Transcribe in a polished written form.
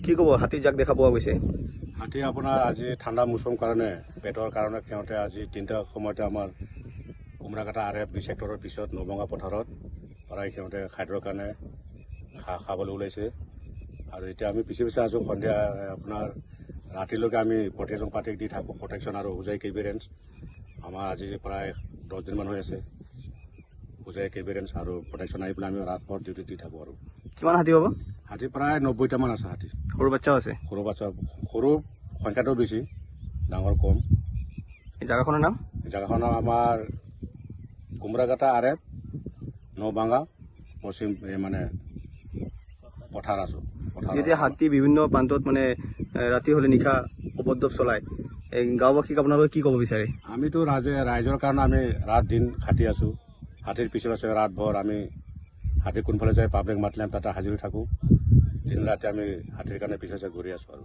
কি ক'ব হাতী যাক দেখা পোৱা গৈছে? হাতী আপোনাৰ আজি ঠাণ্ডা মৌচুম কাৰণে পেটৰ কাৰণে সিহঁতে আজি 3টা সময়তে আমাৰ কুমৰাকাটা RF 20 হেক্টৰৰ পিছত নবঙা পথাৰত প্ৰায় সিহঁতে খাদ্যৰ কাৰণে খাবলৈ ওলাইছে। আৰু এতিয়া আমি পিছে পিছে আছোঁ। সন্ধিয়া আপোনাৰ ৰাতিলৈকে আমি প্ৰটেকশ্যন পাৰ্টিক দি থাকোঁ, প্ৰটেকশ্যন আৰু হোজাই কেভিৰেঞ্চ। আমাৰ আজি প্ৰায় 10 দিনমান হৈ আছে হোজাই কেভিৰেঞ্চ আৰু প্ৰটেকশ্যন আহি পেলাই আমি ৰাতভৰ ডিউটি দি থাকোঁ। আৰু কিমান হাতী হ'ব? হাতী প্ৰায় 90টামান আছে। হাতী সৰু বাচ্চাও আছে? সৰু সংখ্যাটো বেছি, ডাঙৰ কম। এই জাগাখনৰ নাম? জাগাখনৰ নাম আমাৰ কুমৰাকাটা RF নবাঙা পশ্চিম মানে পথাৰ আছোঁ। যেতিয়া হাতী বিভিন্ন প্ৰান্তত মানে ৰাতি হ'লে নিশা উপদ্ৰৱ চলায়, গাঁওবাসীক আপোনালোকে কি ক'ব বিচাৰে? আমিতো ৰাইজৰ কাৰণে আমি ৰাত দিন খাটি আছোঁ। হাতীৰ পিছে পিছে ৰাতভৰ আমি হাতী কোনফালে যায় পাব্লিক মাতিলে তাতে হাজিৰ হৈ থাকোঁ। দিন ৰাতি আমি হাতীৰ কাৰণে পিছে পিছে ঘূৰি আছোঁ। আৰু